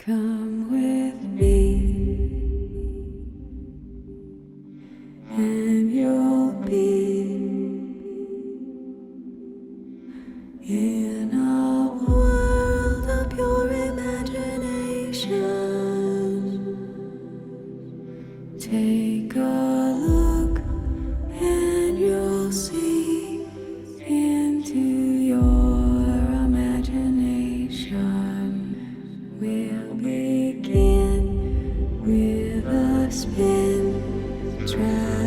Come with me, and you'll be in a world of pure imagination. Take a look, and you'll see into your imagination. We'll begin with a spin. Try